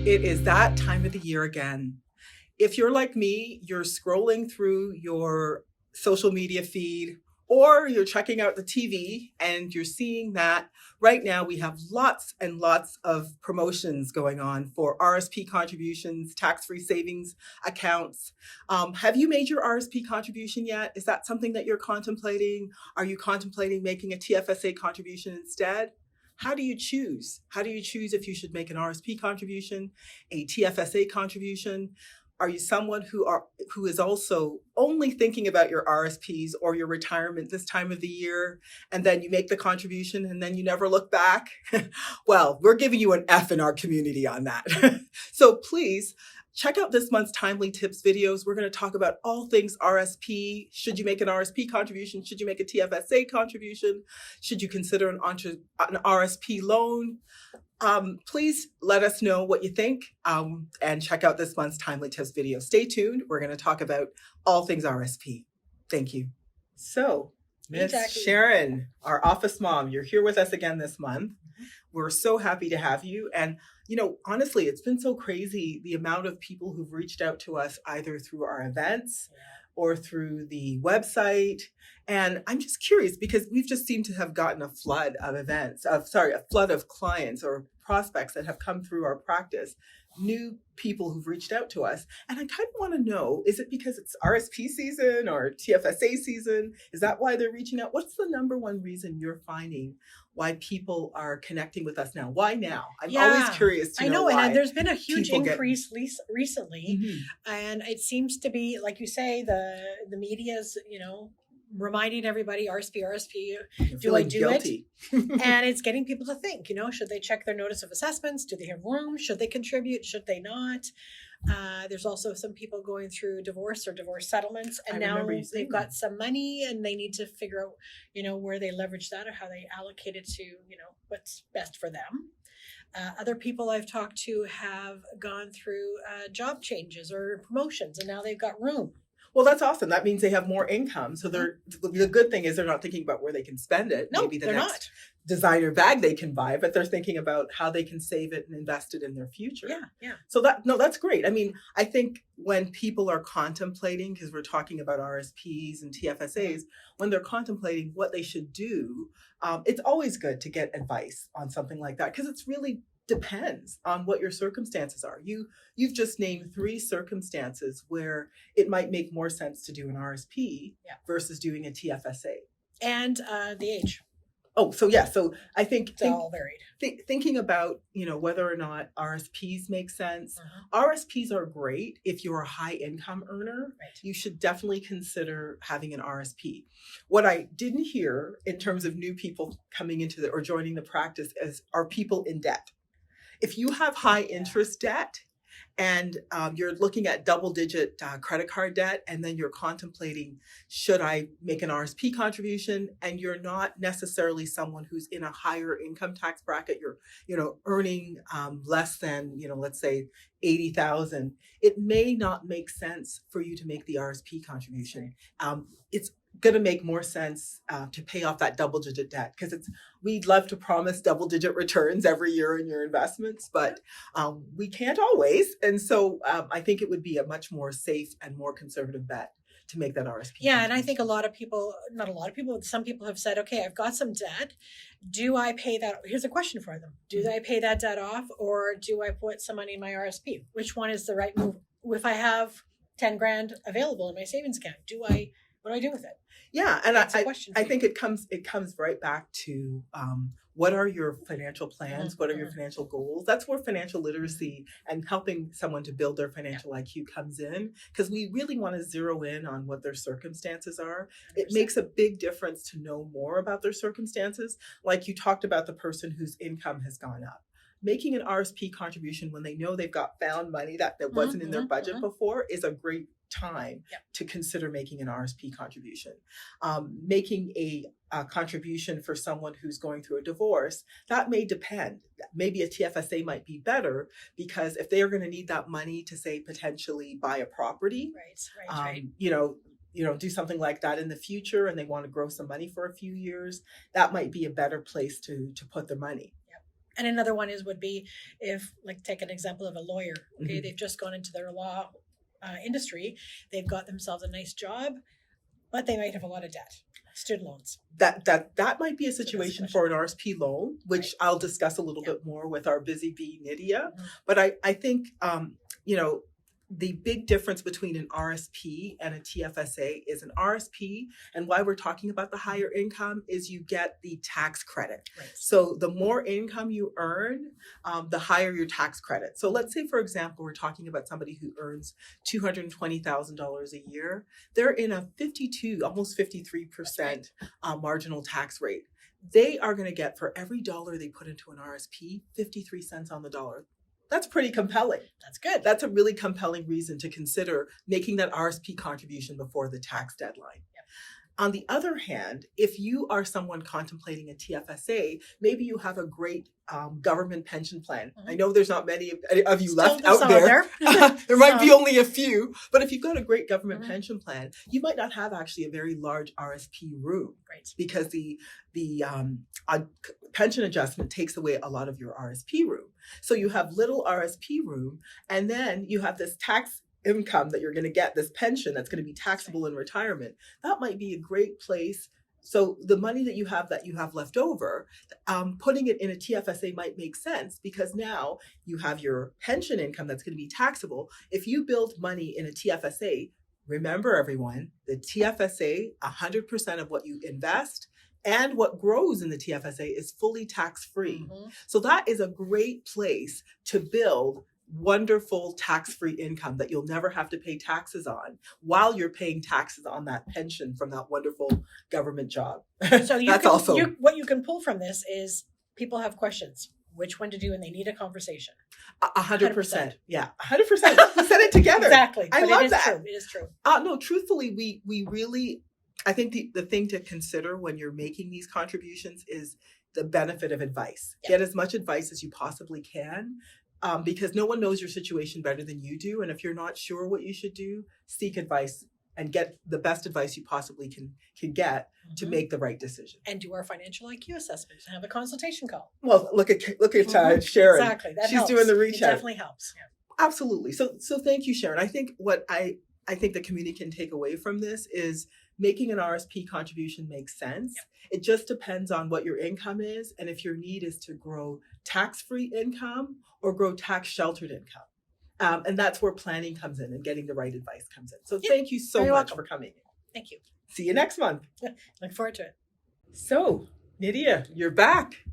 It is that time of the year again. If you're like me, you're scrolling through your social media feed or you're checking out the TV and you're seeing that right now we have lots and lots of promotions going on for RSP contributions, tax-free savings accounts. Have you made your RSP contribution yet? Is that something that you're contemplating? Are you contemplating making a TFSA contribution instead? How do you choose? How do you choose if you should make an RSP contribution, a TFSA contribution? Are you someone who is also only thinking about your RSPs or your retirement this time of the year, and then you make the contribution and then you never look back? Well, we're giving you an F in our community on that. So please check out this month's Timely Tips videos. We're going to talk about all things RSP. Should you make an RSP contribution? Should you make a TFSA contribution? Should you consider an RSP loan? Please let us know what you think and check out this month's Timely Tips video. Stay tuned. We're going to talk about all things RSP. Thank you. So, Miss Sharon, our office mom, you're here with us again this month. We're so happy to have you. And, you know, honestly, it's been so crazy, the amount of people who've reached out to us either through our events or through the website. And I'm just curious because we've just seemed to have gotten a flood of a flood of clients or prospects that have come through our practice, new people who've reached out to us. And I kind of want to know, is it because it's RSP season or TFSA season? Is that why they're reaching out? What's the number one reason you're finding why people are connecting with us now? Why now? I'm always curious to know why. And there's been a huge increase recently. Mm-hmm. And it seems to be, like you say, the media's, reminding everybody RSP, do I do guilty. It? And it's getting people to think, should they check their notice of assessments? Do they have room? Should they contribute? Should they not? There's also some people going through divorce or divorce settlements, and now they've got some money and they need to figure out, where they leverage that or how they allocate it to, what's best for them. Other people I've talked to have gone through job changes or promotions, and now they've got room. Well, that's awesome. That means they have more income. So the good thing is they're not thinking about where they can spend it. No, maybe the they're next not. Designer bag they can buy, but they're thinking about how they can save it and invest it in their future. Yeah. So that's great. I mean, I think when people are contemplating, because we're talking about RSPs and TFSAs, when they're contemplating what they should do, it's always good to get advice on something like that because it's really depends on what your circumstances are. You've just named 3 circumstances where it might make more sense to do an RSP versus doing a TFSA. And the age. Oh, so yeah. So I think it's all varied. Thinking about, whether or not RSPs make sense. RSPs are great if you're a high income earner. Right. You should definitely consider having an RSP. What I didn't hear in terms of new people coming into or joining the practice are people in debt. If you have high interest debt and you're looking at double-digit credit card debt, and then you're contemplating, should I make an RSP contribution? And you're not necessarily someone who's in a higher income tax bracket. You're, earning less than, let's say $80,000. It may not make sense for you to make the RSP contribution. It's going to make more sense to pay off that double-digit debt because we'd love to promise double-digit returns every year in your investments, but we can't always. And so I think it would be a much more safe and more conservative bet to make that RSP. Yeah, and I think some people have said, okay, I've got some debt. Do I pay that? Here's a question for them. Do I pay that debt off or do I put some money in my RSP? Which one is the right move? If I have 10 grand available in my savings account, what do I do with it? Yeah, and I think it comes right back to what are your financial plans? What are your financial goals? That's where financial literacy and helping someone to build their financial IQ comes in, because we really want to zero in on what their circumstances are. 100%. It makes a big difference to know more about their circumstances. Like you talked about the person whose income has gone up. Making an RSP contribution when they know they've got found money that wasn't in their budget before is a great time to consider making an RSP contribution. Making a contribution for someone who's going through a divorce, that may depend. Maybe a TFSA might be better because if they are going to need that money to, say, potentially buy a property, right. Do something like that in the future and they want to grow some money for a few years, that might be a better place to put their money. And another one would be if, like, take an example of a lawyer. Okay, they've just gone into their law industry. They've got themselves a nice job, but they might have a lot of debt, student loans. That might be a situation for an RSP loan, which I'll discuss a little bit more with our busy bee Nydia. But I think the big difference between an RSP and a TFSA is an RSP, and why we're talking about the higher income is you get the tax credit. Right. So the more income you earn, the higher your tax credit. So let's say, for example, we're talking about somebody who earns $220,000 a year. They're in a 52, almost 53% marginal tax rate. They are going to get, for every dollar they put into an RSP, 53 cents on the dollar. That's pretty compelling. That's good. That's a really compelling reason to consider making that RSP contribution before the tax deadline. Yep. On the other hand, if you are someone contemplating a TFSA, maybe you have a great government pension plan. I know there's not many of you left out there. There might be only a few, but if you've got a great government pension plan, you might not have actually a very large RSP room, because the pension adjustment takes away a lot of your RSP room. So you have little RSP room, and then you have this tax income that you're going to get, this pension that's going to be taxable in retirement. That might be a great place. So the money that you have left over, putting it in a TFSA might make sense, because now you have your pension income that's going to be taxable. If you build money in a TFSA, remember everyone, the TFSA, 100% of what you invest and what grows in the TFSA is fully tax-free. So that is a great place to build wonderful tax-free income that you'll never have to pay taxes on while you're paying taxes on that pension from that wonderful government job. So what you can pull from this is people have questions, which one to do, and they need a conversation. 100%. Yeah, 100%. We said it together. Exactly. I love that. True. It is true. No, truthfully, we really, I think the thing to consider when you're making these contributions is the benefit of advice. Get as much advice as you possibly can. Because no one knows your situation better than you do. And if you're not sure what you should do, seek advice and get the best advice you possibly can get to make the right decision. And do our financial IQ assessment and have a consultation call. Well, look at Sharon. Exactly. That She's helps. doing the reach it out. Definitely helps. Absolutely. So thank you, Sharon. I think what I think the community can take away from this is making an RSP contribution makes sense. It just depends on what your income is and if your need is to grow tax-free income or grow tax-sheltered income. And that's where planning comes in and getting the right advice comes in. So thank you so much for coming in. Thank you. See you next month. Look forward to it. So, Nydia, you're back.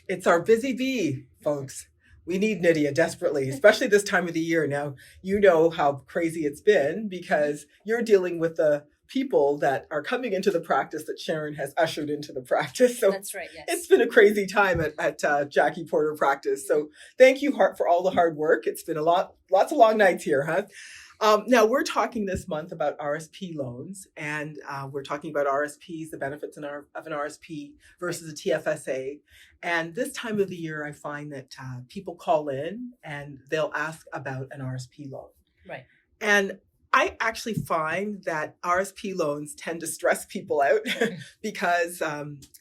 It's our busy bee, folks. We need Nydia desperately, especially this time of the year. Now, you know how crazy it's been because you're dealing with the people that are coming into the practice that Sharon has ushered into the practice. So that's right, yes. It's been a crazy time at Jackie Porter practice. So thank you for all the hard work. It's been lots of long nights here, huh? Now we're talking this month about RSP loans, and we're talking about RSPs, the benefits of an RSP versus a TFSA. And this time of the year, I find that people call in and they'll ask about an RSP loan. Right. And I actually find that RSP loans tend to stress people out because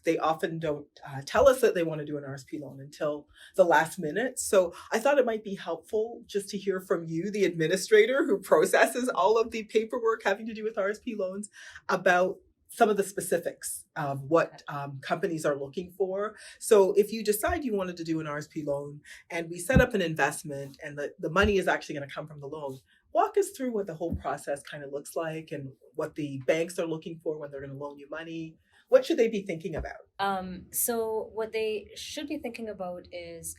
they often don't tell us that they want to do an RSP loan until the last minute. So I thought it might be helpful just to hear from you, the administrator who processes all of the paperwork having to do with RSP loans, about some of the specifics of what companies are looking for. So if you decide you wanted to do an RSP loan and we set up an investment and the money is actually going to come from the loan, walk us through what the whole process kind of looks like and what the banks are looking for when they're going to loan you money. What should they be thinking about? So what they should be thinking about is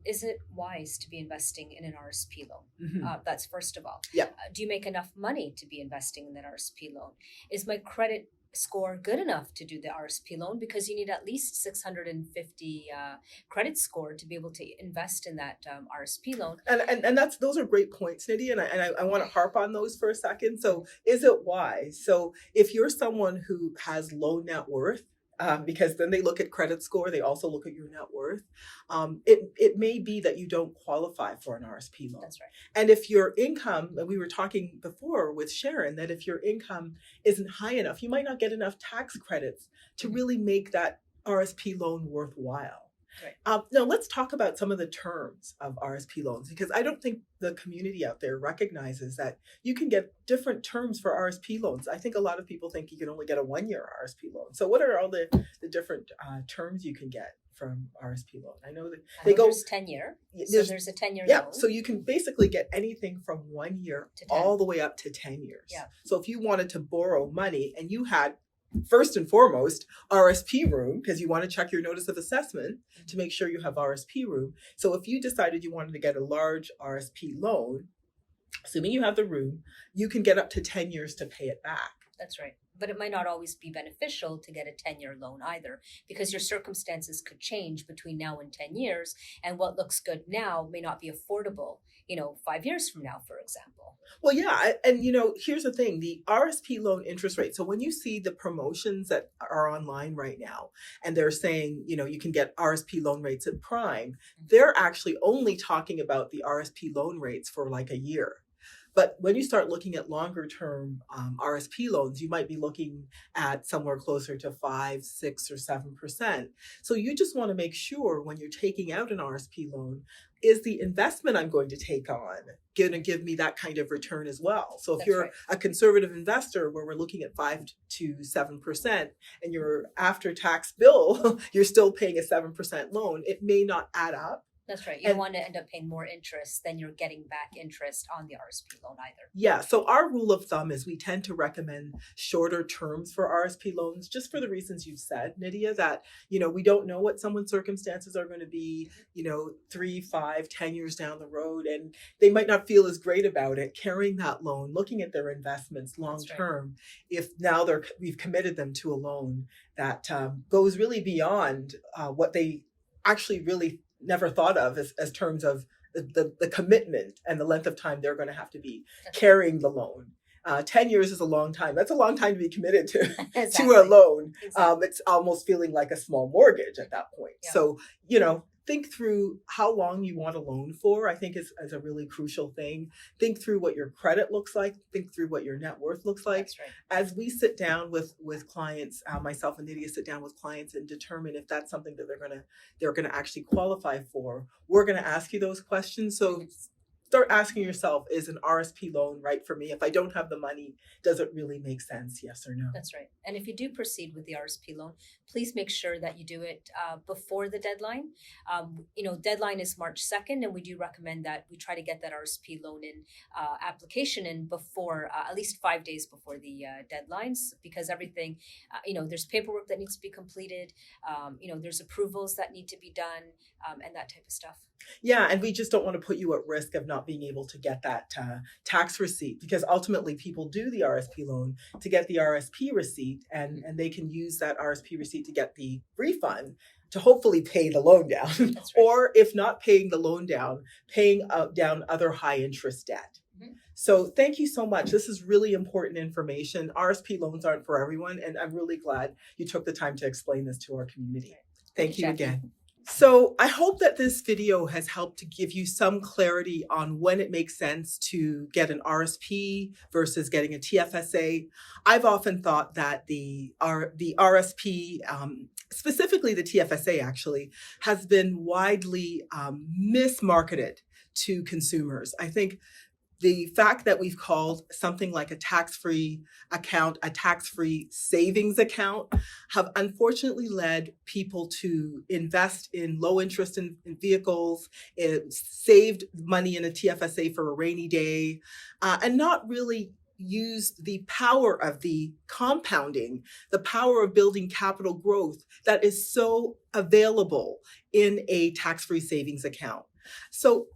it wise to be investing in an RSP loan? That's first of all. Yeah. Do you make enough money to be investing in that RSP loan? Is my credit score good enough to do the RSP loan? Because you need at least 650 credit score to be able to invest in that RSP loan. And those are great points, Nydia, and I want to harp on those for a second. So is it wise? So if you're someone who has low net worth, because then they look at credit score, they also look at your net worth. It may be that you don't qualify for an RSP loan. That's right. And if your income, we were talking before with Sharon, that if your income isn't high enough, you might not get enough tax credits to really make that RSP loan worthwhile. Now let's talk about some of the terms of RSP loans, because I don't think the community out there recognizes that you can get different terms for RSP loans. I think a lot of people think you can only get a 1-year RSP loan. So what are all the different terms you can get from RSP loan? I know that they go there's 10-year. So there's a 10-year loan. So you can basically get anything from 1 year To 10. all the way up to 10 years. Yeah. So if you wanted to borrow money and you had, first and foremost, RSP room, because you want to check your notice of assessment to make sure you have RSP room. So if you decided you wanted to get a large RSP loan, assuming you have the room, you can get up to 10 years to pay it back. That's right. But it might not always be beneficial to get a 10-year loan either, because your circumstances could change between now and 10 years. And what looks good now may not be affordable, 5 years from now, for example. Well, yeah. And, here's the thing, the RSP loan interest rate. So when you see the promotions that are online right now, and they're saying, you can get RSP loan rates at prime, they're actually only talking about the RSP loan rates for like a year. But when you start looking at longer term RSP loans, you might be looking at somewhere closer to 5, 6, or 7%. So you just want to make sure when you're taking out an RSP loan, is the investment I'm going to take on going to give me that kind of return as well? So if you're a conservative investor where we're looking at 5 to 7% and your after tax bill, you're still paying a 7% loan, it may not add up. That's right. You don't want to end up paying more interest than you're getting back interest on the RSP loan either. Yeah. So our rule of thumb is we tend to recommend shorter terms for RSP loans, just for the reasons you've said, Nydia, that, we don't know what someone's circumstances are going to be, 3, 5, 10 years down the road. And they might not feel as great about it carrying that loan, looking at their investments long term. If now we've committed them to a loan that goes really beyond what they actually really never thought of as terms of the commitment and the length of time they're going to have to be carrying the loan. 10 years is a long time. That's a long time to be committed to, to a loan. Exactly. It's almost feeling like a small mortgage at that point. Yeah. So, think through how long you want a loan for, I think is a really crucial thing. Think through what your credit looks like. Think through what your net worth looks like. That's right. As we sit down with clients, myself and Nydia sit down with clients and determine if that's something that they're gonna actually qualify for, we're gonna ask you those questions. So start asking yourself, is an RSP loan right for me? If I don't have the money, does it really make sense? Yes or no? That's right. And if you do proceed with the RSP loan, please make sure that you do it before the deadline. Deadline is March 2nd, and we do recommend that we try to get that RSP loan in application in before, at least 5 days before the deadlines, because everything, there's paperwork that needs to be completed, there's approvals that need to be done, and that type of stuff. Yeah, and we just don't want to put you at risk of not being able to get that tax receipt, because ultimately people do the RSP loan to get the RSP receipt, and they can use that RSP receipt to get the refund to hopefully pay the loan down. That's right. Or if not paying the loan down, paying down other high interest debt. Mm-hmm. So thank you so much. This is really important information. RSP loans aren't for everyone, and I'm really glad you took the time to explain this to our community. Thank you again. So I hope that this video has helped to give you some clarity on when it makes sense to get an RSP versus getting a TFSA. I've often thought that the RSP, specifically the TFSA actually, has been widely mismarketed to consumers. I think the fact that we've called something like a tax-free account a tax-free savings account have unfortunately led people to invest in low interest in vehicles, saved money in a TFSA for a rainy day, and not really used the power of the compounding, the power of building capital growth that is so available in a tax-free savings account. So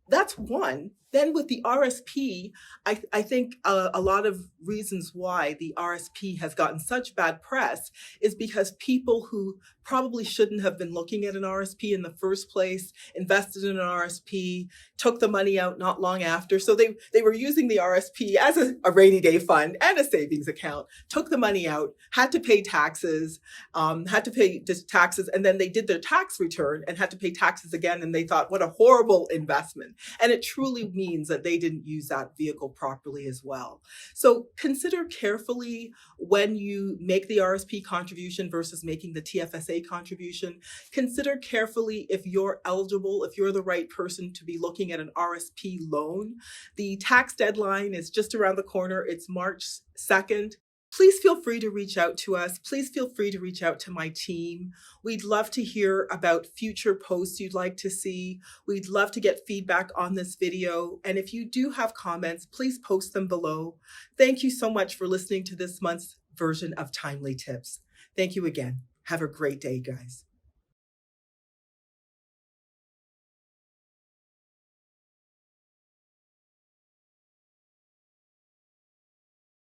that's one. Then with the RSP, I think a lot of reasons why the RSP has gotten such bad press is because people who probably shouldn't have been looking at an RSP in the first place, invested in an RSP, took the money out not long after. So they were using the RSP as a rainy day fund and a savings account, took the money out, had to pay taxes, and then they did their tax return and had to pay taxes again. And they thought, what a horrible investment. And it truly means that they didn't use that vehicle properly as well. So consider carefully when you make the RSP contribution versus making the TFSA contribution. Consider carefully if you're eligible, if you're the right person to be looking at an RSP loan. The tax deadline is just around the corner. It's March 2nd. Please feel free to reach out to us. Please feel free to reach out to my team. We'd love to hear about future posts you'd like to see. We'd love to get feedback on this video. And if you do have comments, please post them below. Thank you so much for listening to this month's version of Timely Tips. Thank you again. Have a great day, guys.